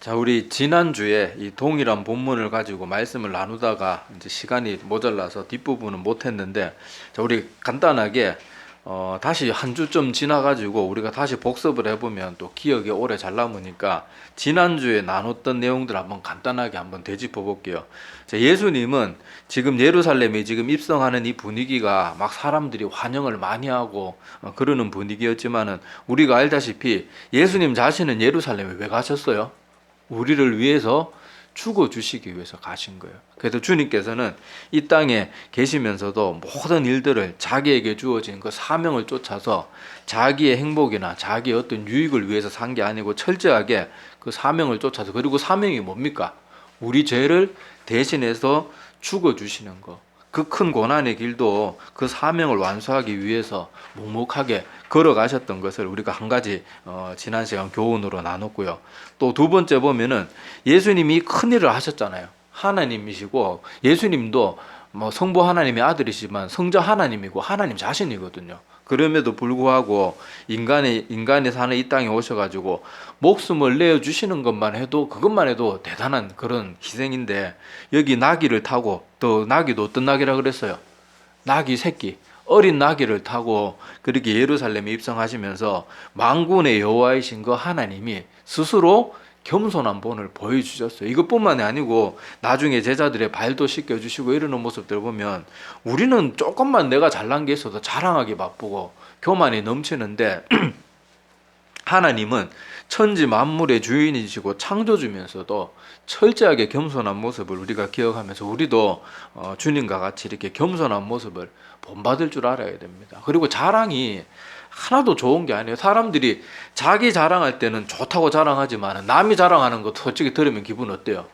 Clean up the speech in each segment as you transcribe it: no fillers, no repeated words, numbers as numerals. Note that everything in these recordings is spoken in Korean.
자, 우리 지난주에 이 동일한 본문을 가지고 말씀을 나누다가 이제 시간이 모자라서 뒷부분은 못했는데, 자, 우리 간단하게 다시 한 주쯤 지나가지고 우리가 다시 복습을 해보면 또 기억이 오래 잘 남으니까 지난주에 나눴던 내용들 한번 간단하게 한번 되짚어 볼게요. 자, 예수님은 지금 예루살렘에 지금 입성하는 이 분위기가 막 사람들이 환영을 많이 하고 그러는 분위기였지만은 우리가 알다시피 예수님 자신은 예루살렘에 왜 가셨어요? 우리를 위해서 죽어주시기 위해서 가신 거예요. 그래서 주님께서는 이 땅에 계시면서도 모든 일들을 자기에게 주어진 그 사명을 쫓아서 자기의 행복이나 자기의 어떤 유익을 위해서 산 게 아니고 철저하게 그 사명을 쫓아서, 그리고 사명이 뭡니까? 우리 죄를 대신해서 죽어주시는 거. 그 큰 고난의 길도 그 사명을 완수하기 위해서 묵묵하게 걸어가셨던 것을 우리가 한 가지 지난 시간 교훈으로 나눴고요. 또 두 번째 보면은 예수님이 큰 일을 하셨잖아요. 하나님이시고 예수님도 뭐 성부 하나님의 아들이시지만 성자 하나님이고 하나님 자신이거든요. 그럼에도 불구하고 인간이 사는 이 땅에 오셔가지고 목숨을 내어주시는 것만 해도, 그것만 해도 대단한 그런 희생인데, 여기 나귀를 타고, 또 나귀도 어떤 나귀라 그랬어요? 나귀 새끼, 어린 나귀를 타고 그렇게 예루살렘에 입성하시면서 만군의 여호와이신 그 하나님이 스스로 겸손한 본을 보여주셨어요. 이것뿐만이 아니고 나중에 제자들의 발도 씻겨주시고 이러는 모습들 보면 우리는 조금만 내가 잘난 게 있어도 자랑하기 바쁘고 교만이 넘치는데 하나님은 천지 만물의 주인이시고 창조주면서도 철저하게 겸손한 모습을 우리가 기억하면서 우리도 주님과 같이 이렇게 겸손한 모습을 본받을 줄 알아야 됩니다. 그리고 자랑이 하나도 좋은 게 아니에요. 사람들이 자기 자랑할 때는 좋다고 자랑하지만 남이 자랑하는 거 솔직히 들으면 기분 어때요?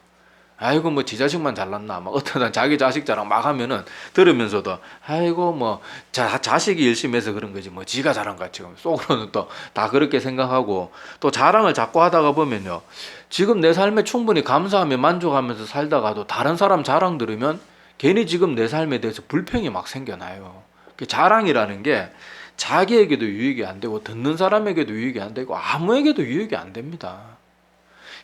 아이고 뭐 지 자식만 잘났나, 막 어떤 자기 자식 자랑 막 하면은 들으면서도 아이고 뭐 자식이 열심히 해서 그런 거지 뭐 지가 잘한 것 같이 속으로는 또 다 그렇게 생각하고, 또 자랑을 자꾸 하다가 보면요, 지금 내 삶에 충분히 감사하며 만족하면서 살다가도 다른 사람 자랑 들으면 괜히 지금 내 삶에 대해서 불평이 막 생겨나요. 자랑이라는 게 자기에게도 유익이 안 되고 듣는 사람에게도 유익이 안 되고 아무에게도 유익이 안 됩니다.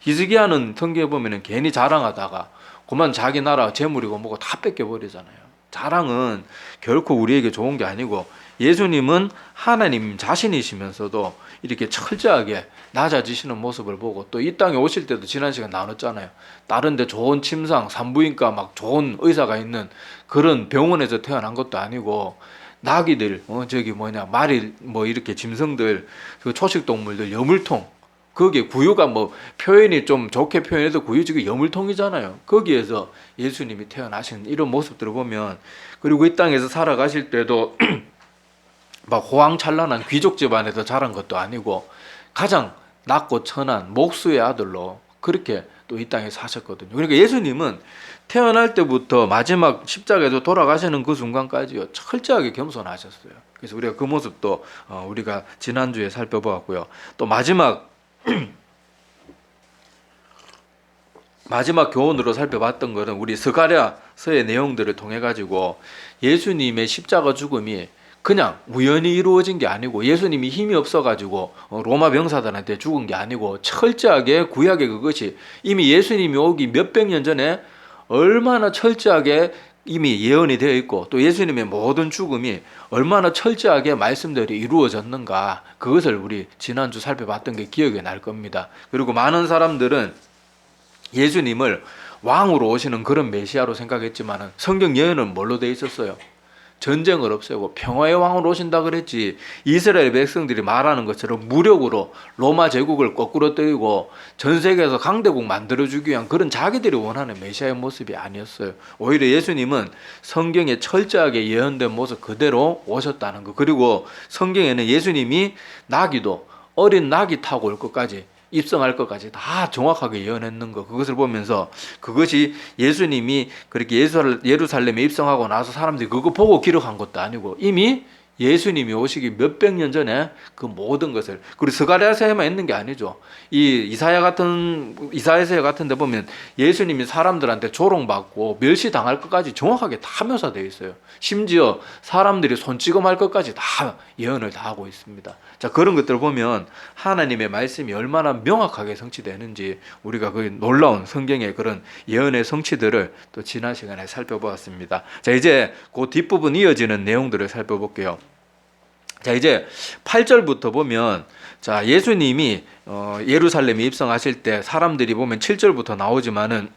히스기야는 성경에 보면은 괜히 자랑하다가 그만 자기 나라 재물이고 뭐고 다 뺏겨버리잖아요. 자랑은 결코 우리에게 좋은 게 아니고, 예수님은 하나님 자신이시면서도 이렇게 철저하게 낮아지시는 모습을 보고, 또 이 땅에 오실 때도 지난 시간 나눴잖아요. 다른 데 좋은 침상, 산부인과 막 좋은 의사가 있는 그런 병원에서 태어난 것도 아니고, 나귀들, 말이 뭐 이렇게 짐승들, 그 초식 동물들, 여물통, 거기에 구유가 뭐 표현이 좀 좋게 표현해도 구유 지금 여물통이잖아요. 거기에서 예수님이 태어나신 이런 모습들을 보면, 그리고 이 땅에서 살아가실 때도 막 호황찬란한 귀족 집안에서 자란 것도 아니고 가장 낮고 천한 목수의 아들로 그렇게 또 이 땅에 사셨거든요. 그러니까 예수님은 태어날 때부터 마지막 십자가에서 돌아가시는 그 순간까지요, 철저하게 겸손하셨어요. 그래서 우리가 그 모습도 우리가 지난주에 살펴보았고요. 또 마지막 교훈으로 살펴봤던 것은 우리 스가랴서의 내용들을 통해 가지고 예수님의 십자가 죽음이 그냥 우연히 이루어진 게 아니고, 예수님이 힘이 없어가지고 로마 병사들한테 죽은 게 아니고, 철저하게 구약의 그것이 이미 예수님이 오기 몇백 년 전에 얼마나 철저하게 이미 예언이 되어 있고, 또 예수님의 모든 죽음이 얼마나 철저하게 말씀대로 이루어졌는가, 그것을 우리 지난주 살펴봤던 게 기억이 날 겁니다. 그리고 많은 사람들은 예수님을 왕으로 오시는 그런 메시아로 생각했지만 성경 예언은 뭘로 되어 있었어요? 전쟁을 없애고 평화의 왕으로 오신다 그랬지, 이스라엘 백성들이 말하는 것처럼 무력으로 로마 제국을 거꾸로 때리고 전 세계에서 강대국 만들어주기 위한 그런 자기들이 원하는 메시아의 모습이 아니었어요. 오히려 예수님은 성경에 철저하게 예언된 모습 그대로 오셨다는 거, 그리고 성경에는 예수님이 나귀도 어린 나귀 타고 올 것까지, 입성할 것까지 다 정확하게 예언했는 거, 그것을 보면서 그것이 예수님이 그렇게 예루살렘에 입성하고 나서 사람들이 그거 보고 기록한 것도 아니고 이미 예수님이 오시기 몇백 년 전에 그 모든 것을, 그리고 스가랴서에만 있는 게 아니죠. 이 이사야서 같은 데 보면 예수님이 사람들한테 조롱받고 멸시당할 것까지 정확하게 다 묘사되어 있어요. 심지어 사람들이 손찌검할 것까지 다 예언을 다 하고 있습니다. 자, 그런 것들을 보면 하나님의 말씀이 얼마나 명확하게 성취되는지 우리가 그 놀라운 성경의 그런 예언의 성취들을 또 지난 시간에 살펴보았습니다. 자, 이제 그 뒷부분 이어지는 내용들을 살펴볼게요. 자, 이제 8절부터 보면, 자, 예수님이 예루살렘에 입성하실 때 사람들이 보면 7절부터 나오지만은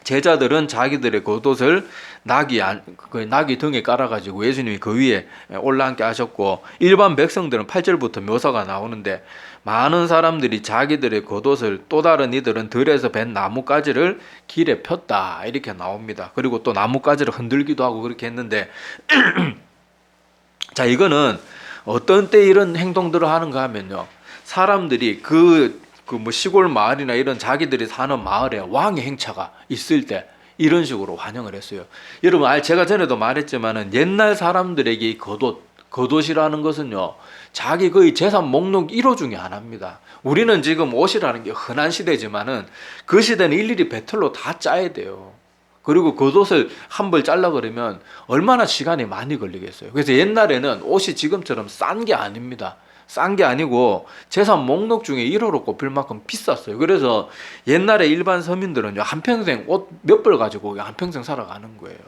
제자들은 자기들의 겉옷을 나귀 등에 깔아가지고 예수님이 그 위에 올라앉게 하셨고, 일반 백성들은 8절부터 묘사가 나오는데 많은 사람들이 자기들의 겉옷을 또 다른 이들은 들에서 벤 나뭇가지를 길에 폈다 이렇게 나옵니다. 그리고 또 나뭇가지를 흔들기도 하고 그렇게 했는데 자, 이거는 어떤 때 이런 행동들을 하는가 하면요, 사람들이 뭐 시골 마을이나 이런 자기들이 사는 마을에 왕의 행차가 있을 때 이런 식으로 환영을 했어요. 여러분, 제가 전에도 말했지만은 옛날 사람들에게 이 겉옷이라는 것은요, 자기 거의 재산 목록 1호 중에 하나입니다. 우리는 지금 옷이라는 게 흔한 시대지만은 그 시대는 일일이 배틀로 다 짜야 돼요. 그리고 겉옷을 한 벌 잘라 그러면 얼마나 시간이 많이 걸리겠어요. 그래서 옛날에는 옷이 지금처럼 싼 게 아닙니다. 싼 게 아니고 재산 목록 중에 1호로 꼽힐 만큼 비쌌어요. 그래서 옛날에 일반 서민들은요, 한평생 옷 몇 벌 가지고 한평생 살아가는 거예요.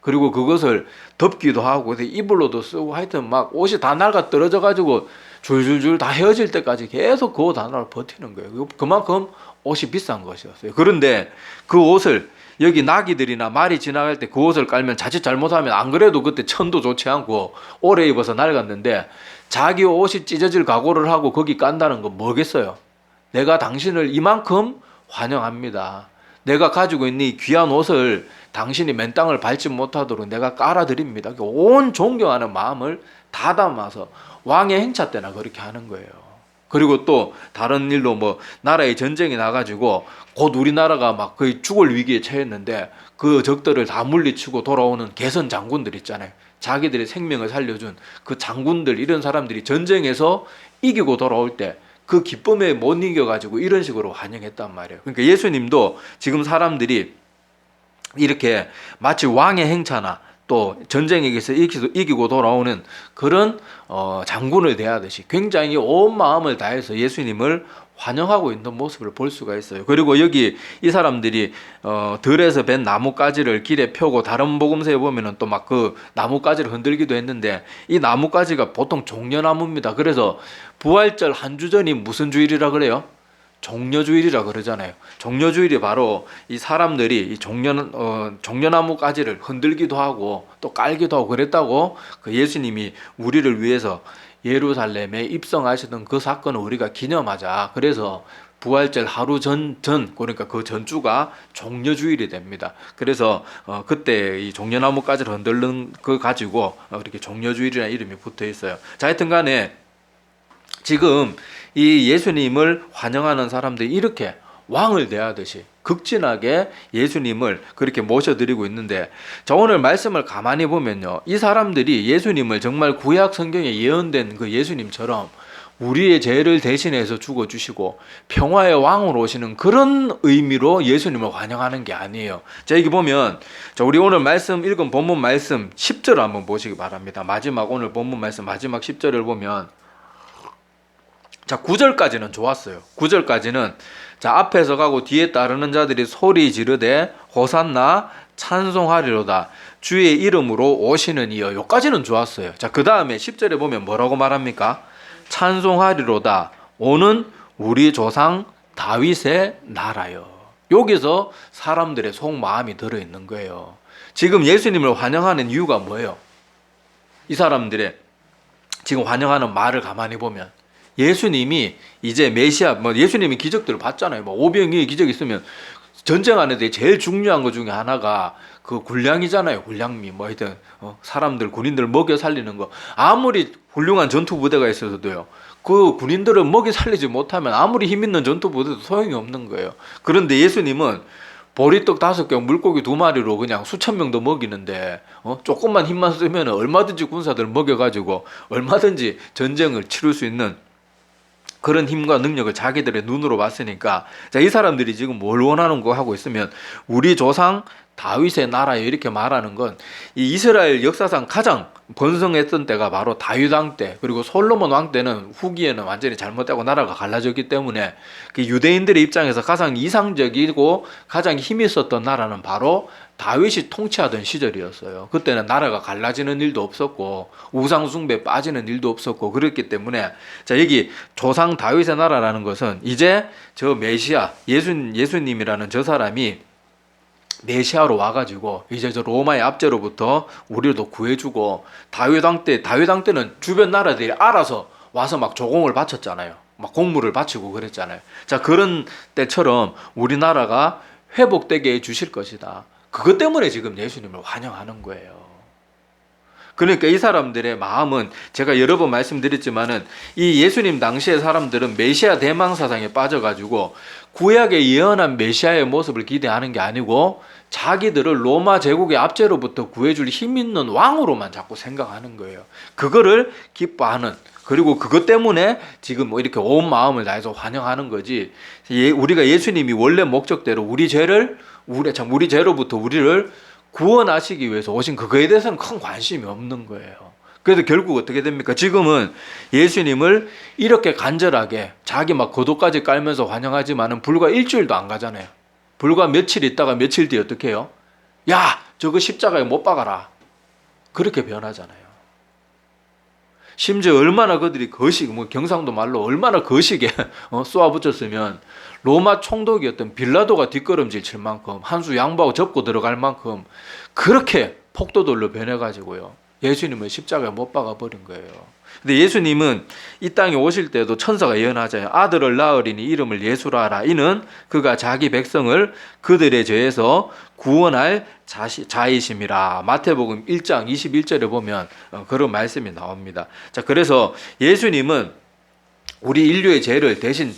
그리고 그것을 덮기도 하고 이불로도 쓰고 하여튼 막 옷이 다 낡아 떨어져 가지고 줄줄줄 다 헤어질 때까지 계속 그 옷 하나를 버티는 거예요. 그만큼 옷이 비싼 것이었어요. 그런데 그 옷을 여기 나귀들이나 말이 지나갈 때 그 옷을 깔면 자칫 잘못하면, 안 그래도 그때 천도 좋지 않고 오래 입어서 낡았는데 자기 옷이 찢어질 각오를 하고 거기 깐다는 건 뭐겠어요? 내가 당신을 이만큼 환영합니다. 내가 가지고 있는 이 귀한 옷을 당신이 맨 땅을 밟지 못하도록 내가 깔아드립니다. 온 존경하는 마음을 다 담아서 왕의 행차 때나 그렇게 하는 거예요. 그리고 또 다른 일로 뭐 나라에 전쟁이 나가지고 곧 우리나라가 막 거의 죽을 위기에 처했는데 그 적들을 다 물리치고 돌아오는 개선 장군들 있잖아요. 자기들의 생명을 살려준 그 장군들, 이런 사람들이 전쟁에서 이기고 돌아올 때 그 기쁨에 못 이겨가지고 이런 식으로 환영했단 말이에요. 그러니까 예수님도 지금 사람들이 이렇게 마치 왕의 행차나 또 전쟁에서 이기고 돌아오는 그런 장군을 대하듯이 굉장히 온 마음을 다해서 예수님을 환영하고 있는 모습을 볼 수가 있어요. 그리고 여기 이 사람들이 들에서 벤 나뭇가지를 길에 펴고, 다른 복음서에 보면은 또 막 그 나뭇가지를 흔들기도 했는데 이 나뭇가지가 보통 종려나무입니다. 그래서 부활절 한 주 전이 무슨 주일이라 그래요? 종려주일이라 그러잖아요. 종려주일이 바로 이 사람들이 이 종려나무 가지를 흔들기도 하고 또 깔기도 하고 그랬다고, 그 예수님이 우리를 위해서 예루살렘에 입성하시던 그 사건을 우리가 기념하자. 그래서 부활절 하루 그러니까 그 전주가 종려주일이 됩니다. 그래서 그때 이 종려나무 가지를 흔들는 거 가지고 이렇게 종려주일이라는 이름이 붙어 있어요. 자, 하여튼 간에 지금 이 예수님을 환영하는 사람들이 이렇게 왕을 대하듯이 극진하게 예수님을 그렇게 모셔드리고 있는데, 자, 오늘 말씀을 가만히 보면요, 이 사람들이 예수님을 정말 구약 성경에 예언된 그 예수님처럼 우리의 죄를 대신해서 죽어주시고 평화의 왕으로 오시는 그런 의미로 예수님을 환영하는 게 아니에요. 자, 여기 보면, 자, 우리 오늘 읽은 본문 말씀 10절을 한번 보시기 바랍니다. 오늘 본문 말씀 마지막 10절을 보면, 자, 9절까지는 좋았어요. 9절까지는 자, 앞에서 가고 뒤에 따르는 자들이 소리 지르되 호산나 찬송하리로다 주의 이름으로 오시는 이여. 요까지는 좋았어요. 자, 그 다음에 10절에 보면 뭐라고 말합니까? 찬송하리로다 오는 우리 조상 다윗의 나라여. 여기서 사람들의 속마음이 들어있는 거예요. 지금 예수님을 환영하는 이유가 뭐예요? 이 사람들의 지금 환영하는 말을 가만히 보면 예수님이 이제 메시아, 예수님이 기적들을 봤잖아요. 오병이의 기적이 있으면 전쟁하는 데 제일 중요한 것 중에 하나가 그 군량이잖아요. 군량미, 하여튼 사람들, 군인들 먹여 살리는 거. 아무리 훌륭한 전투 부대가 있어서도요, 그 군인들을 먹여 살리지 못하면 아무리 힘 있는 전투 부대도 소용이 없는 거예요. 그런데 예수님은 보리떡 5개, 물고기 2마리로 그냥 수천 명도 먹이는데 조금만 힘만 쓰면 얼마든지 군사들 먹여가지고 얼마든지 전쟁을 치를 수 있는 그런 힘과 능력을 자기들의 눈으로 봤으니까, 자, 이 사람들이 지금 뭘 원하는 거 하고 있으면 우리 조상 다윗의 나라에 이렇게 말하는 건 이 이스라엘 역사상 가장 번성했던 때가 바로 다윗 왕 때, 그리고 솔로몬 왕 때는 후기에는 완전히 잘못되고 나라가 갈라졌기 때문에 그 유대인들의 입장에서 가장 이상적이고 가장 힘이 있었던 나라는 바로 다윗이 통치하던 시절이었어요. 그때는 나라가 갈라지는 일도 없었고 우상 숭배에 빠지는 일도 없었고 그랬기 때문에, 자, 여기 조상 다윗의 나라라는 것은 이제 저 메시아 예수님이라는 저 사람이 메시아로 와가지고 이제 저 로마의 압제로부터 우리도 구해주고, 다윗 왕 때는 주변 나라들이 알아서 와서 막 조공을 바쳤잖아요. 막 공물을 바치고 그랬잖아요. 자, 그런 때처럼 우리나라가 회복되게 해주실 것이다. 그것 때문에 지금 예수님을 환영하는 거예요. 그러니까 이 사람들의 마음은, 제가 여러 번 말씀드렸지만은 이 예수님 당시의 사람들은 메시아 대망 사상에 빠져가지고 구약에 예언한 메시아의 모습을 기대하는 게 아니고 자기들을 로마 제국의 압제로부터 구해줄 힘 있는 왕으로만 자꾸 생각하는 거예요. 그거를 기뻐하는, 그리고 그것 때문에 지금 뭐 이렇게 온 마음을 다해서 환영하는 거지, 우리가 예수님이 원래 목적대로 우리 죄로부터 우리를 구원하시기 위해서 오신 그거에 대해서는 큰 관심이 없는 거예요. 그래서 결국 어떻게 됩니까? 지금은 예수님을 이렇게 간절하게 자기 막 거도까지 깔면서 환영하지만은 불과 일주일도 안 가잖아요. 불과 며칠 있다가 며칠 뒤에 어떻게 해요? 야, 저거 십자가에 못 박아라. 그렇게 변하잖아요. 심지어 얼마나 그들이 경상도 말로 얼마나 거시게 쏘아붙였으면 로마 총독이었던 빌라도가 뒷걸음질 칠 만큼, 한 수 양보하고 접고 들어갈 만큼 그렇게 폭도들로 변해가지고요, 예수님을 십자가에 못 박아버린 거예요. 근데 예수님은 이 땅에 오실 때도 천사가 예언하잖아요. 아들을 낳으리니 이름을 예수라 하라. 이는 그가 자기 백성을 그들의 죄에서 구원할 자이심이라. 마태복음 1장 21절에 보면 그런 말씀이 나옵니다. 자, 그래서 예수님은 우리 인류의 죄를 대신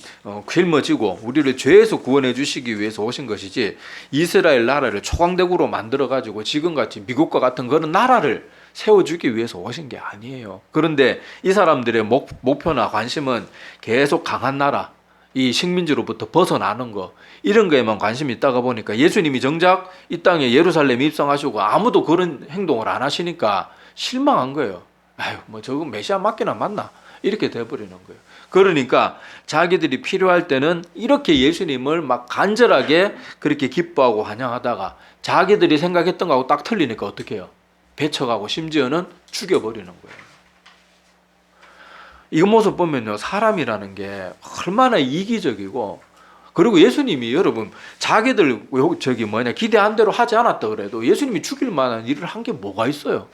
짊어지고 우리를 죄에서 구원해 주시기 위해서 오신 것이지, 이스라엘 나라를 초강대국으로 만들어가지고 지금같이 미국과 같은 그런 나라를 세워주기 위해서 오신 게 아니에요. 그런데 이 사람들의 목표나 관심은 계속 강한 나라, 이 식민지로부터 벗어나는 거, 이런 거에만 관심이 있다가 보니까 예수님이 정작 이 땅에 예루살렘에 입성하시고 아무도 그런 행동을 안 하시니까 실망한 거예요. 아유, 뭐 저거 메시아 맞기나 맞나? 이렇게 돼버리는 거예요. 그러니까 자기들이 필요할 때는 이렇게 예수님을 막 간절하게 그렇게 기뻐하고 환영하다가 자기들이 생각했던 거하고 딱 틀리니까 어떻게 해요? 배척하고 심지어는 죽여버리는 거예요. 이 모습 보면요, 사람이라는 게 얼마나 이기적이고, 그리고 예수님이 여러분 자기들 기대한 대로 하지 않았다 그래도 예수님이 죽일 만한 일을 한 게 뭐가 있어요?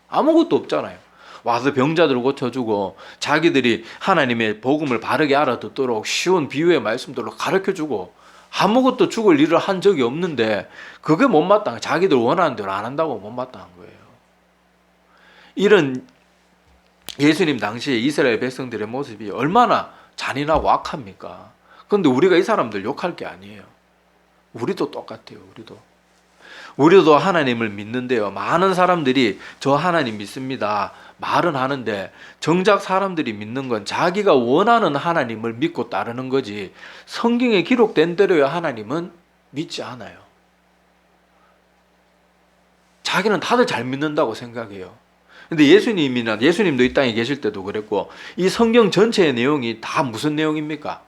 아무것도 없잖아요. 와서 병자들 고쳐주고 자기들이 하나님의 복음을 바르게 알아듣도록 쉬운 비유의 말씀들로 가르쳐주고 아무것도 죽을 일을 한 적이 없는데 그게 못마땅해. 자기들 원하는 대로 안 한다고 못마땅한 거예요. 이런 예수님 당시에 이스라엘 백성들의 모습이 얼마나 잔인하고 악합니까? 그런데 우리가 이 사람들 욕할 게 아니에요. 우리도 똑같아요. 우리도 하나님을 믿는데요, 많은 사람들이 저 하나님 믿습니다 말은 하는데 정작 사람들이 믿는 건 자기가 원하는 하나님을 믿고 따르는 거지, 성경에 기록된 대로의 하나님은 믿지 않아요. 자기는 다들 잘 믿는다고 생각해요. 근데 예수님도 이 땅에 계실 때도 그랬고, 이 성경 전체의 내용이 다 무슨 내용입니까?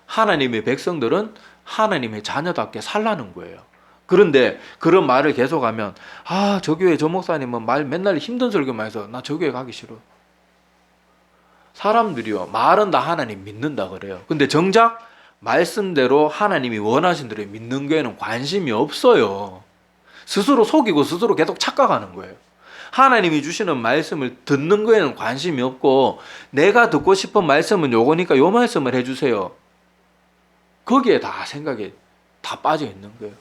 하나님의 백성들은 하나님의 자녀답게 살라는 거예요. 그런데 그런 말을 계속하면, 저 교회 저 목사님은 맨날 힘든 설교만 해서 나 저 교회 가기 싫어. 사람들이요, 말은 다 하나님 믿는다 그래요. 근데 정작 말씀대로 하나님이 원하신 대로 믿는 교회는 관심이 없어요. 스스로 속이고 스스로 계속 착각하는 거예요. 하나님이 주시는 말씀을 듣는 거에는 관심이 없고, 내가 듣고 싶은 말씀은 요거니까 요 말씀을 해주세요. 거기에 다 생각이 다 빠져 있는 거예요.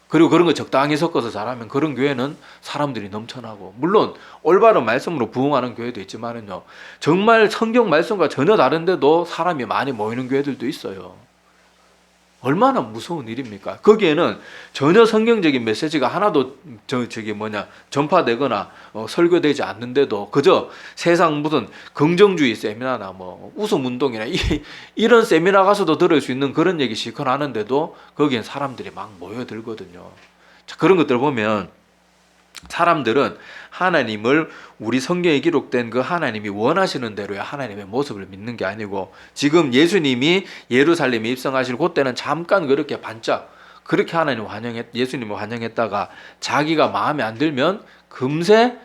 그리고 그런 거 적당히 섞어서 잘하면 그런 교회는 사람들이 넘쳐나고, 물론 올바른 말씀으로 부흥하는 교회도 있지만은요, 정말 성경 말씀과 전혀 다른데도 사람이 많이 모이는 교회들도 있어요. 얼마나 무서운 일입니까? 거기에는 전혀 성경적인 메시지가 하나도 전파되거나 설교되지 않는데도 그저 세상 무슨 긍정주의 세미나나 뭐 웃음 운동이나 이런 세미나 가서도 들을 수 있는 그런 얘기 실컷 하는데도 거기엔 사람들이 막 모여들거든요. 자, 그런 것들 보면 사람들은 하나님을 우리 성경에 기록된 그 하나님이 원하시는 대로의 하나님의 모습을 믿는 게 아니고 지금 예수님이 예루살렘에 입성하실 그때는 잠깐 그렇게 반짝 그렇게 예수님을 환영했다가 자기가 마음에 안 들면 금세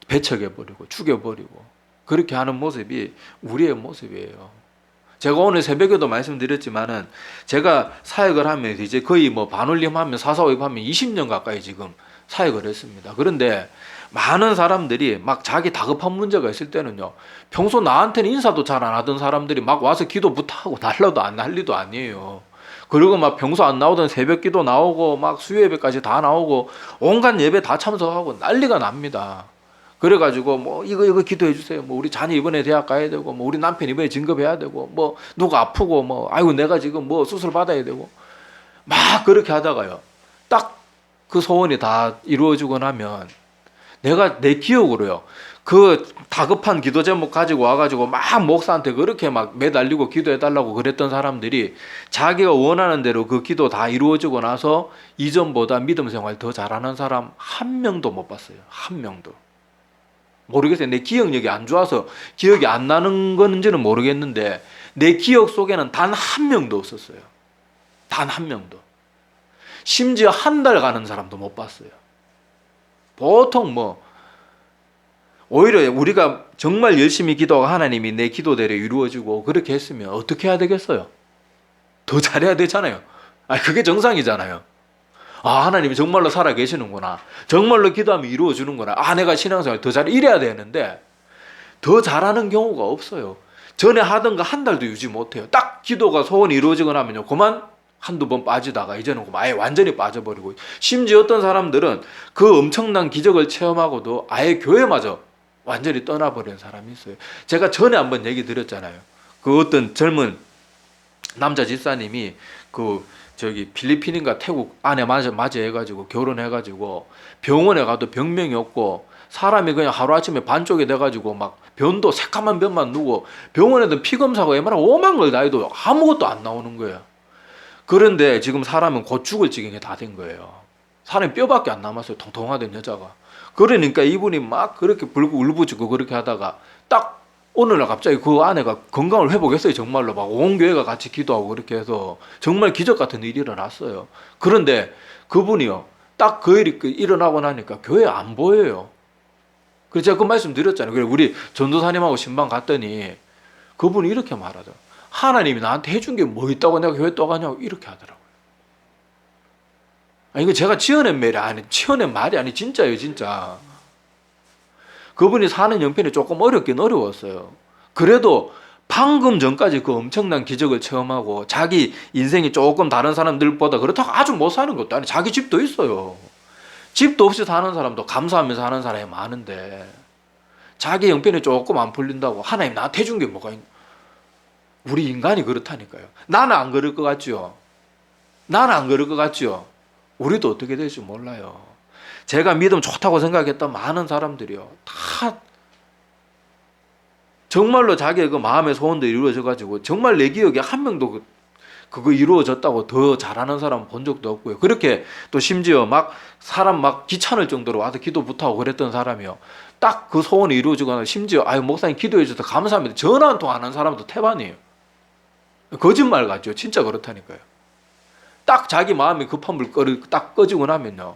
배척해버리고 죽여버리고 그렇게 하는 모습이 우리의 모습이에요. 제가 오늘 새벽에도 말씀드렸지만은 제가 사역을 하면 이제 거의 뭐 반올림 하면 사사오입 하면 20년 가까이 지금 사역을 했습니다. 그런데 많은 사람들이 막 자기 다급한 문제가 있을 때는요, 평소 나한테는 인사도 잘 안 하던 사람들이 막 와서 기도부터 하고 난리도 아니에요. 그리고 막 평소 안 나오던 새벽 기도 나오고 막 수요 예배까지 다 나오고 온갖 예배 다 참석하고 난리가 납니다. 그래가지고 뭐 이거 기도해 주세요. 뭐 우리 자녀 이번에 대학 가야 되고 뭐 우리 남편 이번에 진급해야 되고 뭐 누가 아프고 뭐 아이고 내가 지금 뭐 수술 받아야 되고 막 그렇게 하다가요. 딱 그 소원이 다 이루어지고 나면 내가 내 기억으로요. 그 다급한 기도 제목 가지고 와가지고 막 목사한테 그렇게 막 매달리고 기도해달라고 그랬던 사람들이 자기가 원하는 대로 그 기도 다 이루어지고 나서 이전보다 믿음 생활 더 잘하는 사람 한 명도 못 봤어요. 한 명도. 모르겠어요. 내 기억력이 안 좋아서 기억이 안 나는 건지는 모르겠는데 내 기억 속에는 단 한 명도 없었어요. 단 한 명도. 심지어 한 달 가는 사람도 못 봤어요. 보통 뭐 오히려 우리가 정말 열심히 기도하고 하나님이 내 기도대로 이루어지고 그렇게 했으면 어떻게 해야 되겠어요? 더 잘해야 되잖아요. 그게 정상이잖아요. 하나님이 정말로 살아 계시는구나. 정말로 기도하면 이루어주는구나. 내가 신앙생활 더 잘해. 이래야 되는데 더 잘하는 경우가 없어요. 전에 하던 거 한 달도 유지 못해요. 딱 기도가 소원이 이루어지고 나면요. 그만 한두 번 빠지다가 이제는 아예 완전히 빠져버리고 심지어 어떤 사람들은 그 엄청난 기적을 체험하고도 아예 교회마저 완전히 떠나버린 사람이 있어요. 제가 전에 한번 얘기 드렸잖아요. 그 어떤 젊은 남자 집사님이 필리핀인가 태국 아내 맞이해가지고 결혼해가지고 병원에 가도 병명이 없고 사람이 그냥 하루아침에 반쪽이 돼가지고 막 변도 새까만 변만 누고 병원에도 피검사고 MRI 오만 걸 다 해도 아무것도 안 나오는 거예요. 그런데 지금 사람은 곧 죽을 지경에 다 된 거예요. 사람이 뼈밖에 안 남았어요. 통통하던 여자가. 그러니까 이분이 막 그렇게 울부짖고 그렇게 하다가 딱 어느 날 갑자기 그 아내가 건강을 회복했어요. 정말로 막 온 교회가 같이 기도하고 그렇게 해서 정말 기적 같은 일이 일어났어요. 그런데 그분이요. 딱 그 일이 일어나고 나니까 교회 안 보여요. 그래서 제가 그 말씀 드렸잖아요. 그래 우리 전도사님하고 신방 갔더니 그분이 이렇게 말하더라고요. 하나님이 나한테 해준 게 뭐 있다고 내가 교회 또 가냐고 이렇게 하더라고요. 이거 제가 지어낸 말이 아니 진짜예요, 진짜. 그분이 사는 형편이 조금 어렵긴 어려웠어요. 그래도 방금 전까지 그 엄청난 기적을 체험하고 자기 인생이 조금 다른 사람들보다 그렇다고 아주 못 사는 것도 아니고 자기 집도 있어요. 집도 없이 사는 사람도 감사하면서 사는 사람이 많은데 자기 형편이 조금 안 풀린다고 하나님 나한테 해준 게 뭐가 있냐. 우리 인간이 그렇다니까요. 나는 안 그럴 것 같죠? 나는 안 그럴 것 같죠? 우리도 어떻게 될지 몰라요. 제가 믿음 좋다고 생각했던 많은 사람들이요. 다 정말로 자기의 그 마음의 소원도 이루어져가지고 정말 내 기억에 한 명도 그거 이루어졌다고 더 잘하는 사람 본 적도 없고요. 그렇게 또 심지어 막 사람 막 귀찮을 정도로 와서 기도부터 하고 그랬던 사람이요. 딱 그 소원이 이루어지거나 심지어 목사님 기도해 주셔서 감사합니다. 전화 한 통 안 한 사람도 태반이에요. 거짓말 같죠. 진짜 그렇다니까요. 딱 자기 마음이 급한 불 딱 꺼지고 나면요.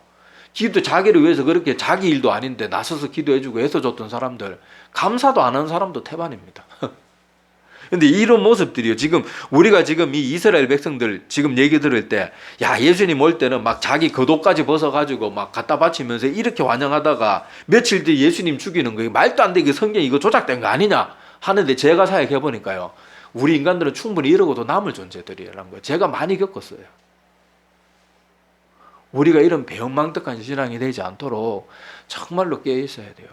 기도 자기를 위해서 그렇게 자기 일도 아닌데 나서서 기도해주고 애써줬던 사람들 감사도 안 하는 사람도 태반입니다. 근데 이런 모습들이요. 우리가 지금 이 이스라엘 백성들 지금 얘기 들을 때 예수님 올 때는 막 자기 겉옷까지 벗어가지고 막 갖다 바치면서 이렇게 환영하다가 며칠 뒤에 예수님 죽이는 거 말도 안 되게 성경 이거 조작된 거 아니냐 하는데 제가 사역해보니까요. 우리 인간들은 충분히 이러고도 남을 존재들이라는 거 제가 많이 겪었어요. 우리가 이런 배은망덕한 신앙이 되지 않도록 정말로 깨어 있어야 돼요.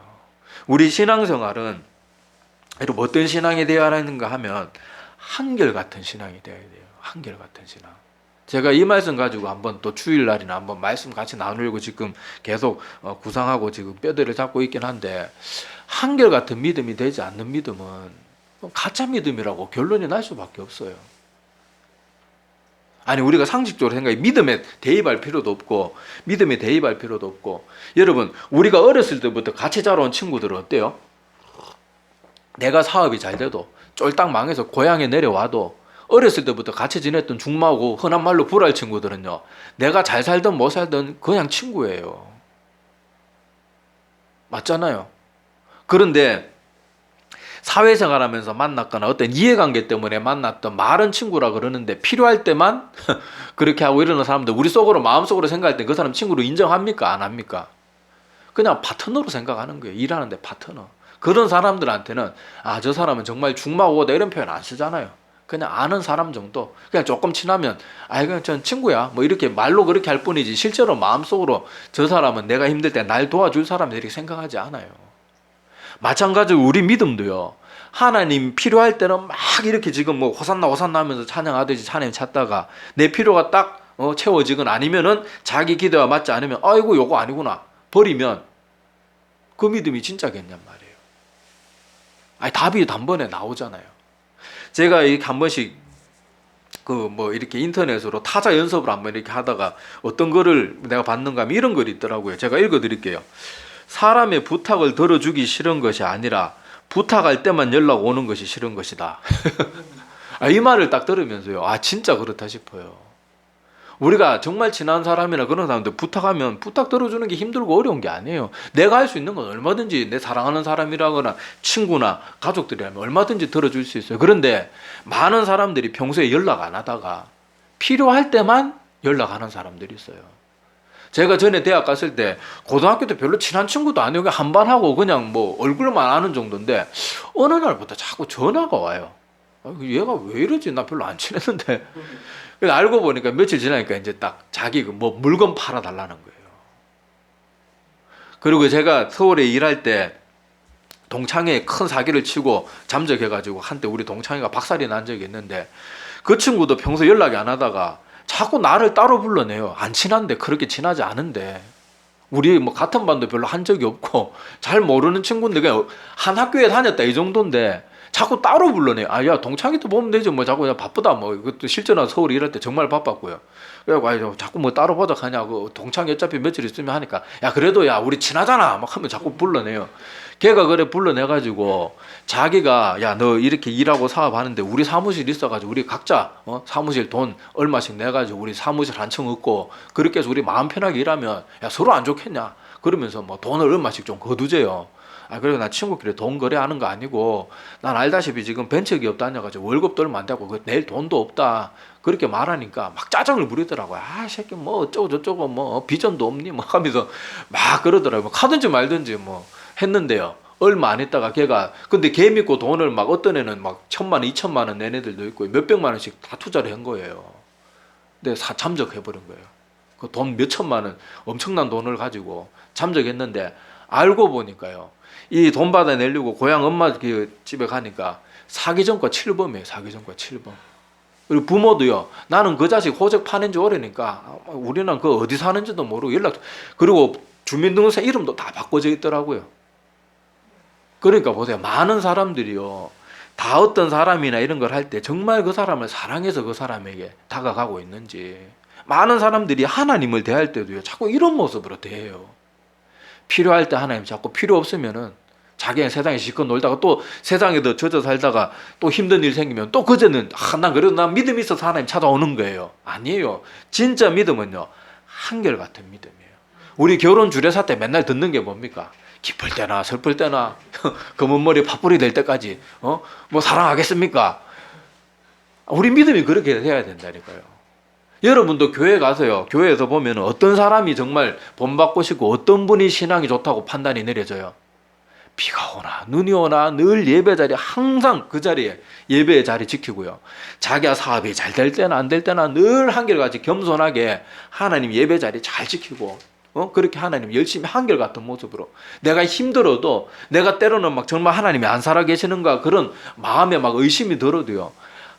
우리 신앙생활은 어떤 신앙이 되어야 하는가 하면 한결같은 신앙이 되어야 돼요. 한결같은 신앙. 제가 이 말씀 가지고 한번 또 주일날이나 한번 말씀 같이 나누려고 지금 계속 구상하고 지금 뼈대를 잡고 있긴 한데, 한결같은 믿음이 되지 않는 믿음은 가짜 믿음이라고 결론이 날 수밖에 없어요. 아니, 우리가 상식적으로 생각해 믿음에 대입할 필요도 없고, 믿음에 대입할 필요도 없고. 여러분, 우리가 어렸을 때부터 같이 자라온 친구들은 어때요? 내가 사업이 잘 돼도 쫄딱 망해서 고향에 내려와도 어렸을 때부터 같이 지냈던 중마고 흔한 말로 불알 친구들은요, 내가 잘 살든 못 살든 그냥 친구예요. 맞잖아요. 그런데 사회생활하면서 만났거나 어떤 이해관계 때문에 만났던 말은 친구라 그러는데, 필요할 때만 그렇게 하고 이러는 사람들, 우리 속으로 마음속으로 생각할 때 그 사람 친구로 인정합니까? 안 합니까? 그냥 파트너로 생각하는 거예요. 일하는데 파트너. 그런 사람들한테는 저 사람은 정말 중마고다 이런 표현 안 쓰잖아요. 그냥 아는 사람 정도. 그냥 조금 친하면 그냥 전 친구야 뭐 이렇게 말로 그렇게 할 뿐이지, 실제로 마음속으로 저 사람은 내가 힘들 때 날 도와줄 사람들 이렇게 생각하지 않아요. 마찬가지로 우리 믿음도요, 하나님 필요할 때는 막 이렇게 지금 뭐 호산나 호산나 하면서 찬양하듯이 하나님 찾다가 내 필요가 딱 채워지건 아니면은 자기 기대와 맞지 않으면 아이고 요거 아니구나 버리면 그 믿음이 진짜겠냔 말이에요. 답이 단번에 나오잖아요. 제가 이렇게 한 번씩 이렇게 인터넷으로 타자 연습을 한번 이렇게 하다가 어떤 거를 내가 봤는가 하면 이런 글이 있더라고요. 제가 읽어 드릴게요. 사람의 부탁을 들어주기 싫은 것이 아니라 부탁할 때만 연락 오는 것이 싫은 것이다. 이 말을 딱 들으면서요, 진짜 그렇다 싶어요. 우리가 정말 친한 사람이나 그런 사람들 부탁하면 부탁 들어주는 게 힘들고 어려운 게 아니에요. 내가 할 수 있는 건 얼마든지 내 사랑하는 사람이라거나 친구나 가족들이라면 얼마든지 들어줄 수 있어요. 그런데 많은 사람들이 평소에 연락 안 하다가 필요할 때만 연락하는 사람들이 있어요. 제가 전에 대학 갔을 때 고등학교 때 별로 친한 친구도 아니고 한반하고 그냥 뭐 얼굴만 아는 정도인데, 어느 날부터 자꾸 전화가 와요. 얘가 왜 이러지? 나 별로 안 친했는데. 알고 보니까 며칠 지나니까 이제 딱 자기 뭐 물건 팔아달라는 거예요. 그리고 제가 서울에 일할 때 동창회에 큰 사기를 치고 잠적해가지고 한때 우리 동창회가 박살이 난 적이 있는데, 그 친구도 평소 연락이 안 하다가 자꾸 나를 따로 불러내요. 안 친한데, 그렇게 친하지 않은데, 우리 뭐 같은 반도 별로 한 적이 없고 잘 모르는 친구인데 그냥 한 학교에 다녔다 이 정도인데 자꾸 따로 불러내요. 야 동창회도 보면 되지 뭐, 자꾸 그냥 바쁘다 뭐. 이것도 실제로 서울에 일할 때 정말 바빴고요. 그래갖고 자꾸 뭐 따로 보자 하냐고, 동창회 어차피 며칠 있으면 하니까 그래도 우리 친하잖아 막 하면 자꾸 불러내요. 걔가 그래 불러내가지고 자기가 너 이렇게 일하고 사업하는데 우리 사무실 있어가지고 우리 각자 사무실 돈 얼마씩 내가지고 우리 사무실 한 층 얻고 그렇게 해서 우리 마음 편하게 일하면 서로 안 좋겠냐 그러면서 뭐 돈을 얼마씩 좀 거두재요. 그래서 나 친구끼리 돈 거래하는 거 아니고 난 알다시피 지금 벤처기업 다녀가지고 월급도 얼마 안 되고 낼 돈도 없다 그렇게 말하니까 막 짜증을 부리더라고요. 새끼 뭐 어쩌고 저쩌고 뭐 비전도 없니 뭐 하면서 막 그러더라고요. 가든지 말든지 뭐 했는데요, 얼마 안 있다가 근데 걔 믿고 돈을 막 어떤 애는 막 1,000만 원 2,000만 원 낸 애들도 있고 몇백만 원씩 다 투자를 한 거예요. 근데 잠적해버린 거예요. 그 돈 몇천만 원 엄청난 돈을 가지고 잠적했는데, 알고 보니까요, 이 돈 받아내려고 고향 엄마 집에 가니까 사기전과 7범이에요. 사기전과 7범. 그리고 부모도요, 나는 그 자식 호적 파낸 지 오래니까 우리는 그 어디 사는지도 모르고 그리고 주민등록세 이름도 다 바꿔져 있더라고요. 그러니까 보세요. 많은 사람들이요, 다 어떤 사람이나 이런 걸 할 때 정말 그 사람을 사랑해서 그 사람에게 다가가고 있는지, 많은 사람들이 하나님을 대할 때도요, 자꾸 이런 모습으로 대해요. 필요할 때 하나님 자꾸, 필요 없으면은 자기는 세상에 실컷 놀다가 또 세상에 더 젖어 살다가 또 힘든 일 생기면 또 그제는 난 그래도 난 믿음이 있어서 하나님 찾아오는 거예요. 아니에요. 진짜 믿음은요, 한결같은 믿음이에요. 우리 결혼 주례사 때 맨날 듣는 게 뭡니까? 기쁠 때나 슬플 때나 검은 머리 팥불이 될 때까지 뭐 사랑하겠습니까? 우리 믿음이 그렇게 돼야 된다니까요. 여러분도 교회 가서요, 교회에서 보면 어떤 사람이 정말 본받고 싶고 어떤 분이 신앙이 좋다고 판단이 내려져요. 비가 오나 눈이 오나 늘 예배 자리, 항상 그 자리에 예배의 자리 지키고요, 자기가 사업이 잘 될 때나 안 될 때나 늘 한결같이 겸손하게 하나님 예배 자리 잘 지키고 그렇게 하나님 열심히 한결같은 모습으로, 내가 힘들어도, 내가 때로는 막 정말 하나님이 안 살아 계시는가 그런 마음에 막 의심이 들어도요,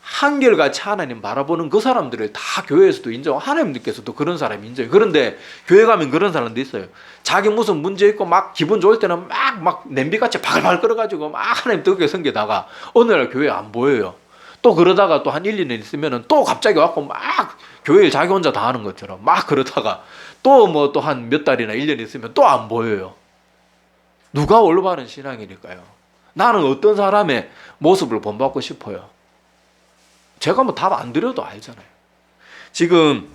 한결같이 하나님 바라보는 그 사람들을 다 교회에서도 인정, 하나님께서도 그런 사람이 인정해요. 그런데 교회 가면 그런 사람도 있어요. 자기 무슨 문제 있고 막 기분 좋을 때는 막 냄비같이 바글바글 끓어가지고 막 하나님 뜨겁게 섬기다가 어느 날 교회 안 보여요. 또 그러다가 또 한 1, 2년 있으면은 또 갑자기 왔고 막 교회를 자기 혼자 다 하는 것처럼 막 그러다가 또 뭐 또 한 몇 달이나 1년 있으면 또 안 보여요. 누가 올바른 신앙이니까요. 나는 어떤 사람의 모습을 본받고 싶어요. 제가 뭐 답 안 드려도 알잖아요. 지금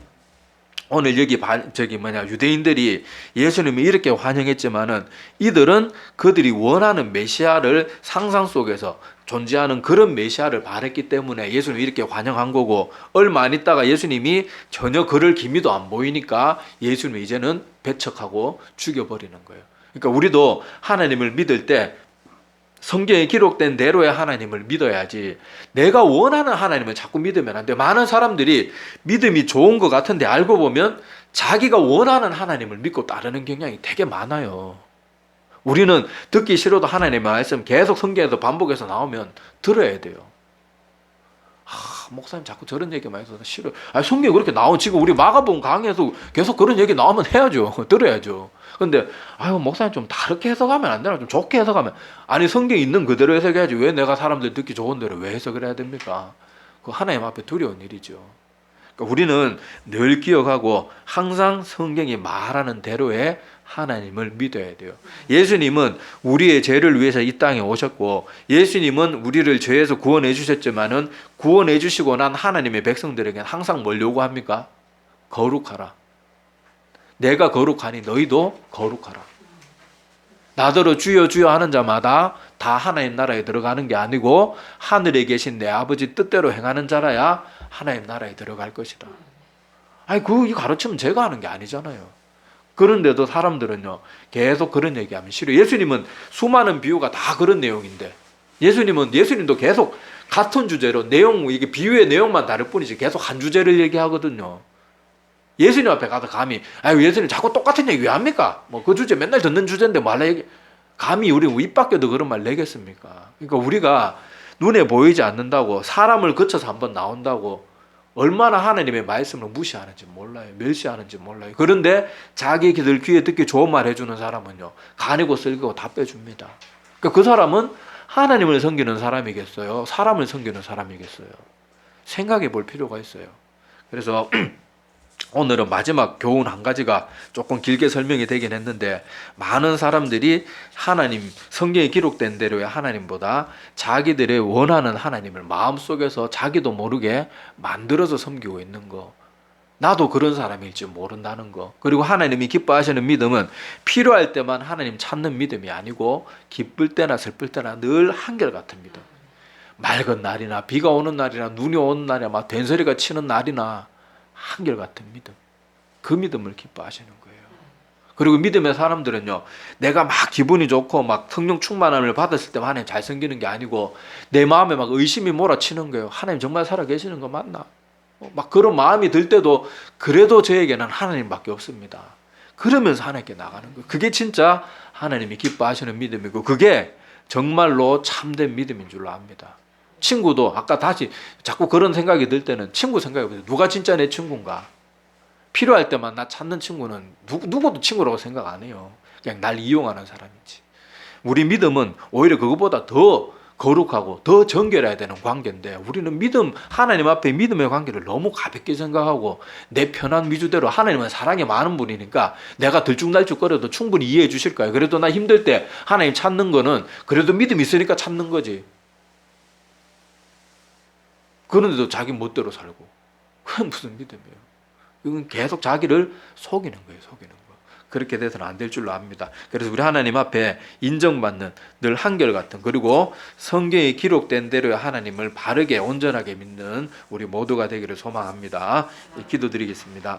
오늘 여기 유대인들이 예수님을 이렇게 환영했지만은 이들은 그들이 원하는 메시아를 상상 속에서 존재하는 그런 메시아를 바랬기 때문에 예수님을 이렇게 환영한 거고, 얼마 안 있다가 예수님이 전혀 그럴 기미도 안 보이니까 예수님을 이제는 배척하고 죽여버리는 거예요. 그러니까 우리도 하나님을 믿을 때 성경에 기록된 대로의 하나님을 믿어야지, 내가 원하는 하나님을 자꾸 믿으면 안 돼요. 많은 사람들이 믿음이 좋은 것 같은데 알고 보면 자기가 원하는 하나님을 믿고 따르는 경향이 되게 많아요. 우리는 듣기 싫어도 하나님의 말씀 계속 성경에서 반복해서 나오면 들어야 돼요. 목사님 자꾸 저런 얘기만 해서 싫어요. 성경에 그렇게 나오면, 지금 우리 마가복음 강의에서 계속 그런 얘기 나오면 해야죠. 들어야죠. 근데 목사님 좀 다르게 해석하면 안 되나? 좀 좋게 해석하면. 아니, 성경에 있는 그대로 해석해야지. 왜 내가 사람들 듣기 좋은 대로 왜 해석을 해야 됩니까? 그거 하나님 앞에 두려운 일이죠. 그러니까 우리는 늘 기억하고 항상 성경이 말하는 대로의 하나님을 믿어야 돼요. 예수님은 우리의 죄를 위해서 이 땅에 오셨고, 예수님은 우리를 죄에서 구원해 주셨지만은 구원해 주시고 난 하나님의 백성들에게는 항상 뭘 요구합니까? 거룩하라. 내가 거룩하니 너희도 거룩하라. 나더러 주여 주여 하는 자마다 다 하나님 나라에 들어가는 게 아니고 하늘에 계신 내 아버지 뜻대로 행하는 자라야 하나님 나라에 들어갈 것이다. 아니, 이 가르침은 제가 하는 게 아니잖아요. 그런데도 사람들은요, 계속 그런 얘기하면 싫어요. 예수님은 수많은 비유가 다 그런 내용인데, 예수님도 계속 같은 주제로 이게 비유의 내용만 다를 뿐이지 계속 한 주제를 얘기하거든요. 예수님 앞에 가서 감히, 예수님 자꾸 똑같은 얘기 왜 합니까? 그 주제 맨날 듣는 주제인데 뭐 할래 얘기. 감히 우리 입 밖에도 그런 말 내겠습니까? 그러니까 우리가 눈에 보이지 않는다고, 사람을 거쳐서 한번 나온다고 얼마나 하나님의 말씀을 무시하는지 몰라요. 멸시하는지 몰라요. 그런데 자기들 귀에 듣기 좋은 말 해주는 사람은요, 간이고 쓸고 다 빼줍니다. 그러니까 그 사람은 하나님을 섬기는 사람이겠어요? 사람을 섬기는 사람이겠어요? 생각해 볼 필요가 있어요. 그래서 오늘은 마지막 교훈 한 가지가 조금 길게 설명이 되긴 했는데, 많은 사람들이 하나님, 성경에 기록된 대로의 하나님보다 자기들의 원하는 하나님을 마음속에서 자기도 모르게 만들어서 섬기고 있는 거, 나도 그런 사람일지 모른다는 거. 그리고 하나님이 기뻐하시는 믿음은 필요할 때만 하나님 찾는 믿음이 아니고 기쁠 때나 슬플 때나 늘 한결같은 믿음. 맑은 날이나 비가 오는 날이나 눈이 오는 날이나 막 된소리가 치는 날이나 한결같은 믿음, 그 믿음을 기뻐하시는 거예요. 그리고 믿음의 사람들은요, 내가 막 기분이 좋고 막 성령 충만함을 받았을 때만 하나님 잘 섬기는 게 아니고 내 마음에 막 의심이 몰아치는 거예요. 하나님 정말 살아계시는 거 맞나? 막 그런 마음이 들 때도 그래도 저에게는 하나님밖에 없습니다. 그러면서 하나님께 나가는 거예요. 그게 진짜 하나님이 기뻐하시는 믿음이고, 그게 정말로 참된 믿음인 줄로 압니다. 친구도 아까 다시 자꾸 그런 생각이 들 때는 친구 생각해보세요. 누가 진짜 내 친구인가? 필요할 때만 나 찾는 친구는 누구도 친구라고 생각 안 해요. 그냥 날 이용하는 사람이지. 우리 믿음은 오히려 그것보다 더 거룩하고 더 정결해야 되는 관계인데, 우리는 하나님 앞에 믿음의 관계를 너무 가볍게 생각하고 내 편한 위주대로, 하나님은 사랑이 많은 분이니까 내가 들쭉날쭉거려도 충분히 이해해 주실 거예요. 그래도 나 힘들 때 하나님 찾는 거는 그래도 믿음이 있으니까 찾는 거지. 그런데도 자기 멋대로 살고, 그건 무슨 믿음이에요? 이건 계속 자기를 속이는 거예요. 속이는 거. 그렇게 돼서는 안 될 줄로 압니다. 그래서 우리 하나님 앞에 인정받는 늘 한결같은, 그리고 성경에 기록된 대로 하나님을 바르게 온전하게 믿는 우리 모두가 되기를 소망합니다. 기도드리겠습니다.